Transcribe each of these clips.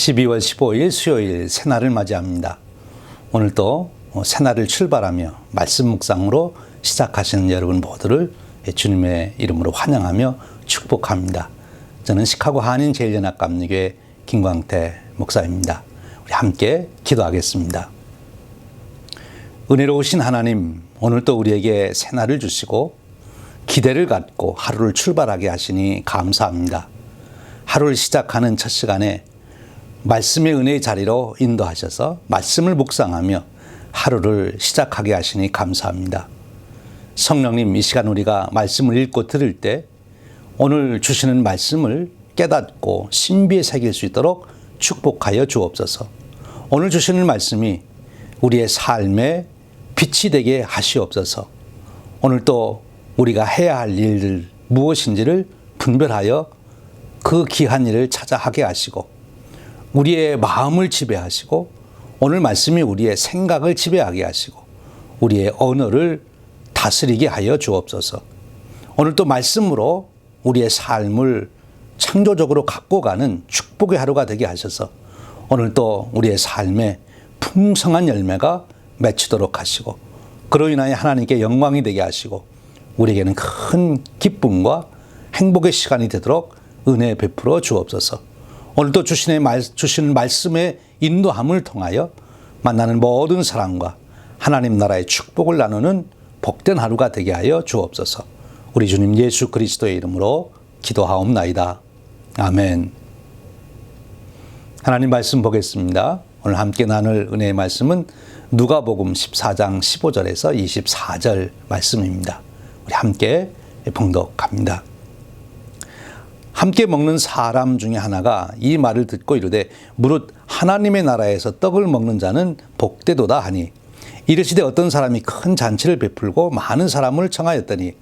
12월 15일 수요일 새날을 맞이합니다. 오늘도 새날을 출발하며 말씀 묵상으로 시작하시는 여러분 모두를 주님의 이름으로 환영하며 축복합니다. 저는 시카고 한인제일연합감리교회 김광태 목사입니다. 우리 함께 기도하겠습니다. 은혜로우신 하나님, 오늘도 우리에게 새날을 주시고 기대를 갖고 하루를 출발하게 하시니 감사합니다. 하루를 시작하는 첫 시간에 말씀의 은혜의 자리로 인도하셔서 말씀을 묵상하며 하루를 시작하게 하시니 감사합니다. 성령님, 이 시간 우리가 말씀을 읽고 들을 때 오늘 주시는 말씀을 깨닫고 신비에 새길 수 있도록 축복하여 주옵소서. 오늘 주시는 말씀이 우리의 삶에 빛이 되게 하시옵소서. 오늘 또 우리가 해야 할 일들 무엇인지를 분별하여 그 귀한 일을 찾아 하게 하시고 우리의 마음을 지배하시고 오늘 말씀이 우리의 생각을 지배하게 하시고 우리의 언어를 다스리게 하여 주옵소서. 오늘 또 말씀으로 우리의 삶을 창조적으로 갖고 가는 축복의 하루가 되게 하셔서 오늘 또 우리의 삶에 풍성한 열매가 맺히도록 하시고 그로 인하여 하나님께 영광이 되게 하시고 우리에게는 큰 기쁨과 행복의 시간이 되도록 은혜 베풀어 주옵소서. 오늘도 주시는 말씀의 인도함을 통하여 만나는 모든 사람과 하나님 나라의 축복을 나누는 복된 하루가 되게 하여 주옵소서. 우리 주님 예수 그리스도의 이름으로 기도하옵나이다. 아멘. 하나님 말씀 보겠습니다. 오늘 함께 나눌 은혜의 말씀은 누가복음 14장 15절에서 24절 말씀입니다. 우리 함께 봉독합니다. 함께 먹는 사람 중에 하나가 이 말을 듣고 이르되 무릇 하나님의 나라에서 떡을 먹는 자는 복되도다 하니 이르시되 어떤 사람이 큰 잔치를 베풀고 많은 사람을 청하였더니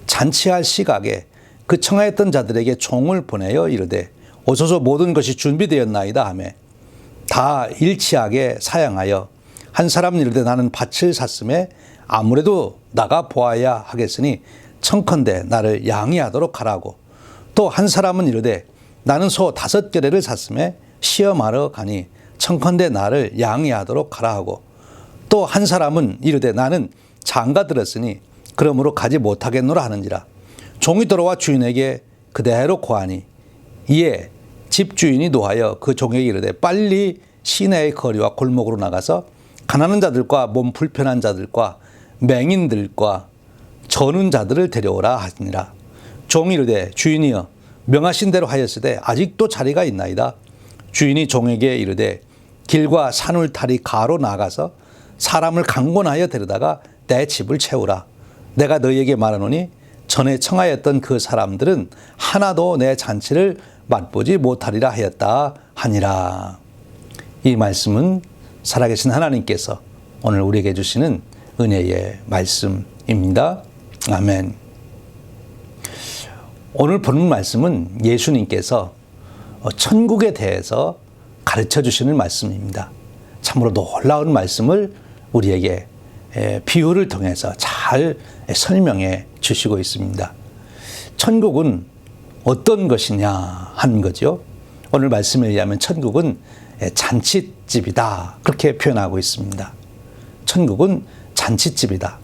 잔치할 시각에 그 청하였던 자들에게 종을 보내어 이르되 오소서 모든 것이 준비되었나이다 하며 다 일치하게 사양하여 한 사람은 이르되 나는 밭을 샀음에 아무래도 나가 보아야 하겠으니 청컨대 나를 양해하도록 하라고 또 한 사람은 이르되 나는 소 5개를 샀음에 시험하러 가니 청컨대 나를 양해하도록 하라 하고 또 한 사람은 이르되 나는 장가 들었으니 그러므로 가지 못하겠노라 하는지라 종이 돌아와 주인에게 그대로 고하니 이에 집주인이 노하여 그 종에게 이르되 빨리 시내의 거리와 골목으로 나가서 가난한 자들과 몸 불편한 자들과 맹인들과 저는 자들을 데려오라 하니라. 종이 이르되 주인이여 명하신 대로 하였으되 아직도 자리가 있나이다. 주인이 종에게 이르되 길과 산울타리 가로 나가서 사람을 강권하여 데려다가 내 집을 채우라. 내가 너희에게 말하노니 전에 청하였던 그 사람들은 하나도 내 잔치를 맛보지 못하리라 하였다 하니라. 이 말씀은 살아계신 하나님께서 오늘 우리에게 주시는 은혜의 말씀입니다. 아멘. 오늘 보는 말씀은 예수님께서 천국에 대해서 가르쳐 주시는 말씀입니다. 참으로 놀라운 말씀을 우리에게 비유를 통해서 잘 설명해 주시고 있습니다. 천국은 어떤 것이냐 하는 거죠. 오늘 말씀에 의하면 천국은 잔치집이다 그렇게 표현하고 있습니다. 천국은 잔치집이다.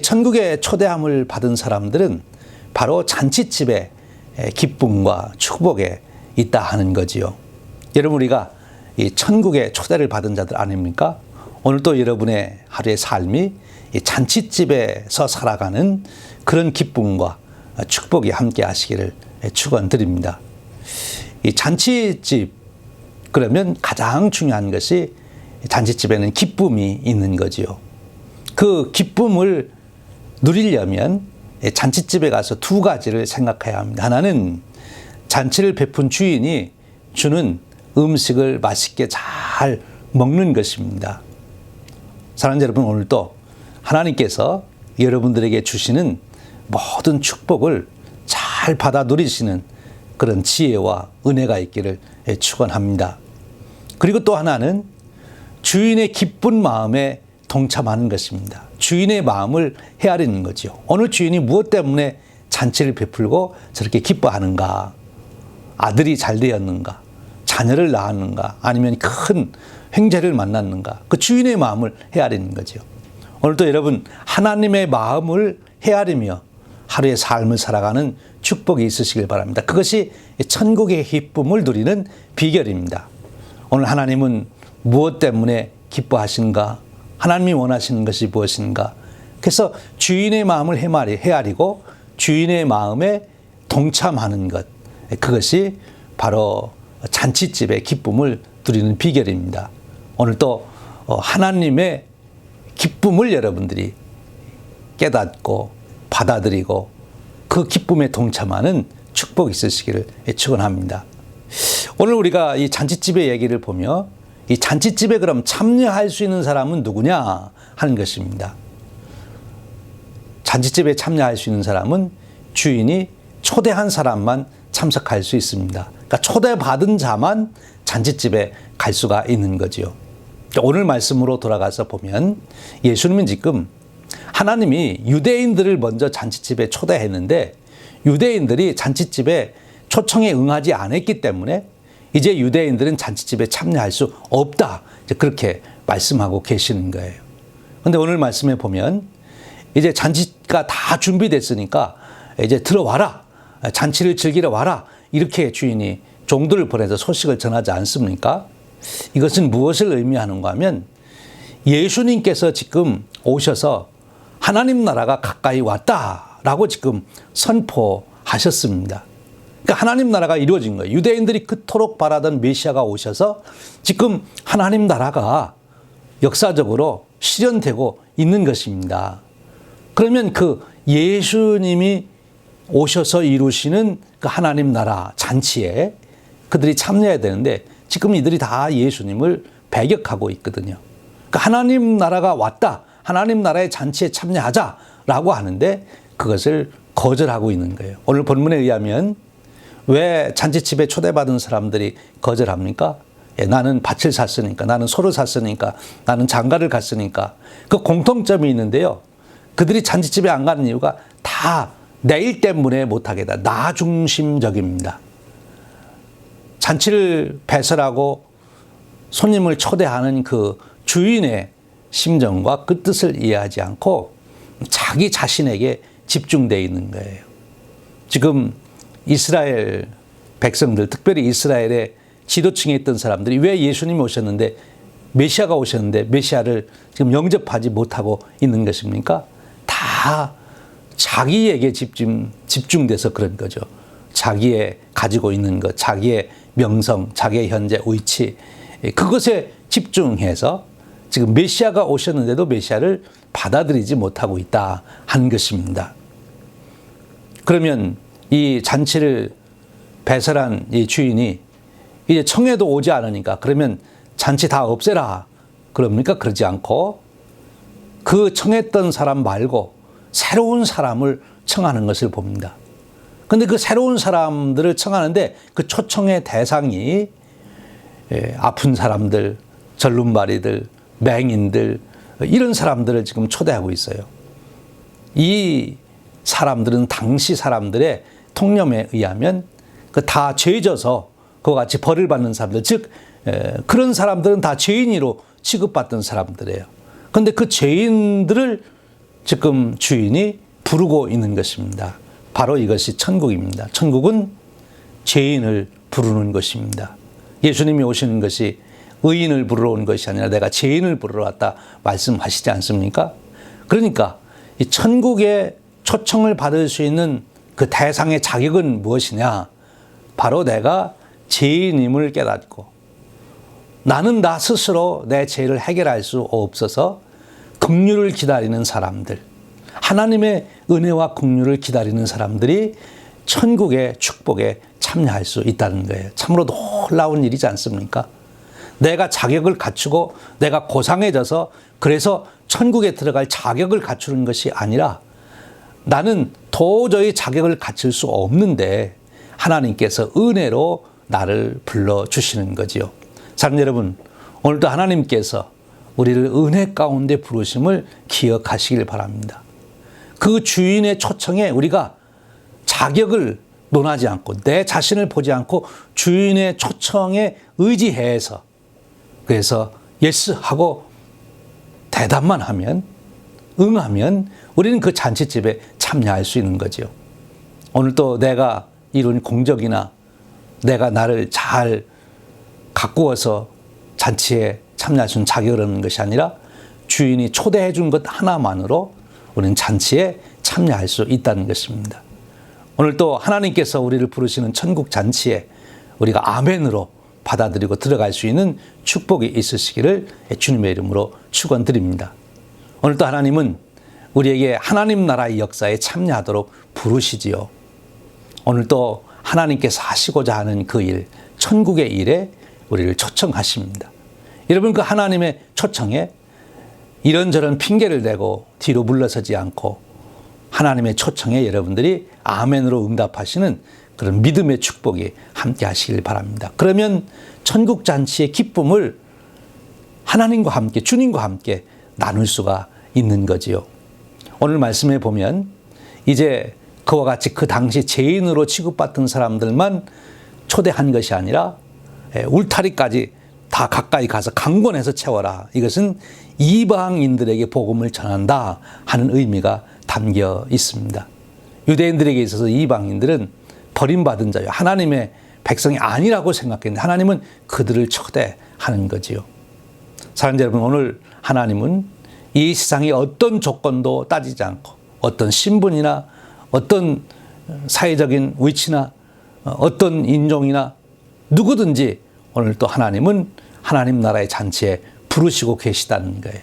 천국의 초대함을 받은 사람들은 바로 잔치집의 기쁨과 축복에 있다 하는 거지요. 여러분 우리가 이 천국의 초대를 받은 자들 아닙니까? 오늘도 여러분의 하루의 삶이 이 잔치집에서 살아가는 그런 기쁨과 축복이 함께 하시기를 축원드립니다. 이 잔치집 그러면 가장 중요한 것이 잔치집에는 기쁨이 있는 거지요. 그 기쁨을 누리려면 잔치집에 가서 두 가지를 생각해야 합니다. 하나는 잔치를 베푼 주인이 주는 음식을 맛있게 잘 먹는 것입니다. 사랑하는 여러분, 오늘도 하나님께서 여러분들에게 주시는 모든 축복을 잘 받아 누리시는 그런 지혜와 은혜가 있기를 축원합니다. 그리고 또 하나는 주인의 기쁜 마음에 동참하는 것입니다. 주인의 마음을 헤아리는 거죠. 오늘 주인이 무엇 때문에 잔치를 베풀고 저렇게 기뻐하는가? 아들이 잘 되었는가? 자녀를 낳았는가, 아니면 큰 횡재를 만났는가, 그 주인의 마음을 헤아리는 거죠. 오늘도 여러분 하나님의 마음을 헤아리며 하루의 삶을 살아가는 축복이 있으시길 바랍니다. 그것이 천국의 기쁨을 누리는 비결입니다. 오늘 하나님은 무엇 때문에 기뻐하신가? 하나님이 원하시는 것이 무엇인가? 그래서 주인의 마음을 헤아리고 주인의 마음에 동참하는 것, 그것이 바로 잔치집의 기쁨을 누리는 비결입니다. 오늘 또 하나님의 기쁨을 여러분들이 깨닫고 받아들이고 그 기쁨에 동참하는 축복이 있으시기를 축원합니다. 오늘 우리가 이 잔치집의 얘기를 보며 이 잔치집에 그럼 참여할 수 있는 사람은 누구냐 하는 것입니다. 잔치집에 참여할 수 있는 사람은 주인이 초대한 사람만 참석할 수 있습니다. 그러니까 초대받은 자만 잔치집에 갈 수가 있는 거죠. 오늘 말씀으로 돌아가서 보면 예수님은 지금 하나님이 유대인들을 먼저 잔치집에 초대했는데 유대인들이 잔치집에 초청에 응하지 않았기 때문에 이제 유대인들은 잔치집에 참여할 수 없다, 이제 그렇게 말씀하고 계시는 거예요. 그런데 오늘 말씀에 보면 이제 잔치가 다 준비됐으니까 이제 들어와라, 잔치를 즐기러 와라, 이렇게 주인이 종들을 보내서 소식을 전하지 않습니까? 이것은 무엇을 의미하는가 하면 예수님께서 지금 오셔서 하나님 나라가 가까이 왔다라고 지금 선포하셨습니다. 그러니까 하나님 나라가 이루어진 거예요. 유대인들이 그토록 바라던 메시아가 오셔서 지금 하나님 나라가 역사적으로 실현되고 있는 것입니다. 그러면 그 예수님이 오셔서 이루시는 그 하나님 나라 잔치에 그들이 참여해야 되는데 지금 이들이 다 예수님을 배격하고 있거든요. 그러니까 하나님 나라가 왔다, 하나님 나라의 잔치에 참여하자라고 하는데 그것을 거절하고 있는 거예요. 오늘 본문에 의하면 왜 잔치집에 초대받은 사람들이 거절합니까? 나는 밭을 샀으니까, 나는 소를 샀으니까, 나는 장가를 갔으니까. 그 공통점이 있는데요. 그들이 잔치집에 안 가는 이유가 다 내일 때문에 못하겠다, 나 중심적입니다. 잔치를 배설하고 손님을 초대하는 그 주인의 심정과 그 뜻을 이해하지 않고 자기 자신에게 집중되어 있는 거예요. 지금 이스라엘 백성들, 특별히 이스라엘의 지도층에 있던 사람들이 왜 예수님이 오셨는데, 메시아가 오셨는데 메시아를 지금 영접하지 못하고 있는 것입니까? 다 자기에게 집중돼서 그런 거죠. 자기의 가지고 있는 것, 자기의 명성, 자기의 현재 위치, 그것에 집중해서 지금 메시아가 오셨는데도 메시아를 받아들이지 못하고 있다 하는 것입니다. 그러면 이 잔치를 배설한 이 주인이 이제 청해도 오지 않으니까 그러면 잔치 다 없애라 그럽니까? 그러지 않고 그 청했던 사람 말고 새로운 사람을 청하는 것을 봅니다. 그런데 그 새로운 사람들을 청하는데 그 초청의 대상이 아픈 사람들, 절름발이들, 맹인들, 이런 사람들을 지금 초대하고 있어요. 이 사람들은 당시 사람들의 통념에 의하면 그 다 죄져서 그와 같이 벌을 받는 사람들, 즉 그런 사람들은 다 죄인으로 취급받던 사람들이에요. 그런데 그 죄인들을 지금 주인이 부르고 있는 것입니다. 바로 이것이 천국입니다. 천국은 죄인을 부르는 것입니다. 예수님이 오시는 것이 의인을 부르러 온 것이 아니라 내가 죄인을 부르러 왔다 말씀하시지 않습니까? 그러니까 이 천국의 초청을 받을 수 있는 그 대상의 자격은 무엇이냐? 바로 내가 죄인임을 깨닫고 나는 나 스스로 내 죄를 해결할 수 없어서 긍휼을 기다리는 사람들, 하나님의 은혜와 긍휼을 기다리는 사람들이 천국의 축복에 참여할 수 있다는 거예요. 참으로 놀라운 일이지 않습니까? 내가 자격을 갖추고 내가 고상해져서 그래서 천국에 들어갈 자격을 갖추는 것이 아니라 나는 도저히 자격을 갖출 수 없는데 하나님께서 은혜로 나를 불러주시는 거지요. 사랑하는 여러분, 오늘도 하나님께서 우리를 은혜 가운데 부르심을 기억하시길 바랍니다. 그 주인의 초청에 우리가 자격을 논하지 않고 내 자신을 보지 않고 주인의 초청에 의지해서 그래서 예스 하고 대답만 하면 응하면 우리는 그 잔치집에 참여할 수 있는 거죠. 오늘 또 내가 이룬 공적이나 내가 나를 잘 가꾸어서 잔치에 참여할 수 있는 자격을 얻는 것이 아니라 주인이 초대해 준 것 하나만으로 우리는 잔치에 참여할 수 있다는 것입니다. 오늘 또 하나님께서 우리를 부르시는 천국 잔치에 우리가 아멘으로 받아들이고 들어갈 수 있는 축복이 있으시기를 주님의 이름으로 축원드립니다. 오늘 또 하나님은 우리에게 하나님 나라의 역사에 참여하도록 부르시지요. 오늘 또 하나님께서 하시고자 하는 그 일, 천국의 일에 우리를 초청하십니다. 여러분, 그 하나님의 초청에 이런저런 핑계를 대고 뒤로 물러서지 않고 하나님의 초청에 여러분들이 아멘으로 응답하시는 그런 믿음의 축복이 함께 하시길 바랍니다. 그러면 천국 잔치의 기쁨을 하나님과 함께, 주님과 함께 나눌 수가 있는 거지요. 오늘 말씀에 보면 이제 그와 같이 그 당시 죄인으로 취급받던 사람들만 초대한 것이 아니라 울타리까지 다 가까이 가서 강권해서 채워라. 이것은 이방인들에게 복음을 전한다 하는 의미가 담겨 있습니다. 유대인들에게 있어서 이방인들은 버림받은 자요, 하나님의 백성이 아니라고 생각했는데 하나님은 그들을 초대하는 거지요. 사랑자 여러분, 오늘 하나님은 이 세상의 어떤 조건도 따지지 않고 어떤 신분이나 어떤 사회적인 위치나 어떤 인종이나 누구든지 오늘 또 하나님은 하나님 나라의 잔치에 부르시고 계시다는 거예요.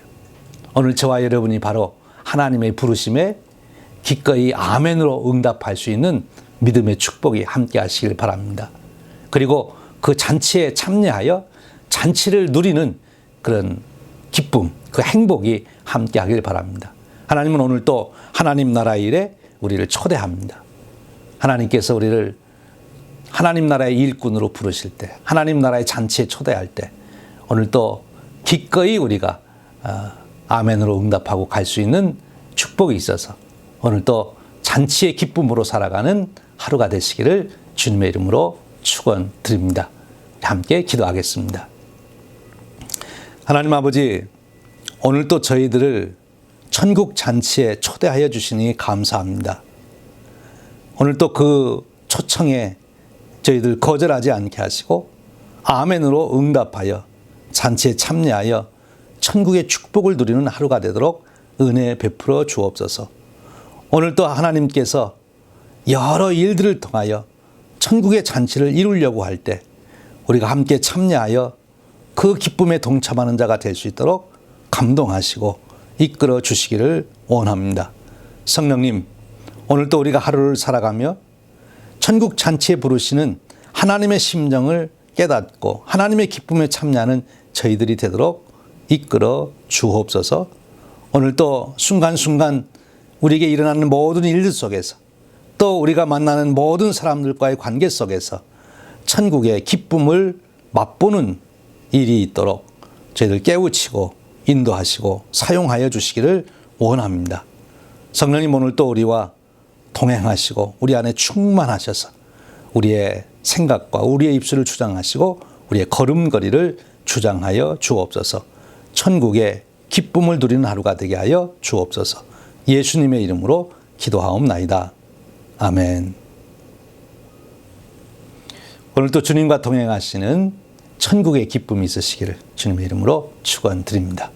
오늘 저와 여러분이 바로 하나님의 부르심에 기꺼이 아멘으로 응답할 수 있는 믿음의 축복이 함께 하시길 바랍니다. 그리고 그 잔치에 참여하여 잔치를 누리는 그런 기쁨, 그 행복이 함께 하길 바랍니다. 하나님은 오늘 또 하나님 나라 일에 우리를 초대합니다. 하나님께서 우리를 하나님 나라의 일꾼으로 부르실 때, 하나님 나라의 잔치에 초대할 때 오늘 또 기꺼이 우리가 아멘으로 응답하고 갈 수 있는 축복이 있어서 오늘 또 잔치의 기쁨으로 살아가는 하루가 되시기를 주님의 이름으로 축원드립니다. 함께 기도하겠습니다. 하나님 아버지, 오늘 또 저희들을 천국 잔치에 초대하여 주시니 감사합니다. 오늘 또 그 초청에 저희들 거절하지 않게 하시고 아멘으로 응답하여 잔치에 참여하여 천국의 축복을 누리는 하루가 되도록 은혜 베풀어 주옵소서. 오늘 또 하나님께서 여러 일들을 통하여 천국의 잔치를 이루려고 할 때 우리가 함께 참여하여 그 기쁨에 동참하는 자가 될 수 있도록 감동하시고 이끌어 주시기를 원합니다. 성령님, 오늘 또 우리가 하루를 살아가며 천국 잔치에 부르시는 하나님의 심정을 깨닫고 하나님의 기쁨에 참여하는 저희들이 되도록 이끌어 주옵소서. 오늘 또 순간순간 우리에게 일어나는 모든 일들 속에서 또 우리가 만나는 모든 사람들과의 관계 속에서 천국의 기쁨을 맛보는 일이 있도록 저희들 깨우치고 인도하시고 사용하여 주시기를 원합니다. 성령님, 오늘 또 우리와 동행하시고 우리 안에 충만하셔서 우리의 생각과 우리의 입술을 주장하시고 우리의 걸음걸이를 주장하여 주옵소서. 천국의 기쁨을 누리는 하루가 되게 하여 주옵소서. 예수님의 이름으로 기도하옵나이다. 아멘. 오늘 또 주님과 동행하시는 천국의 기쁨이 있으시기를 주님의 이름으로 축원드립니다.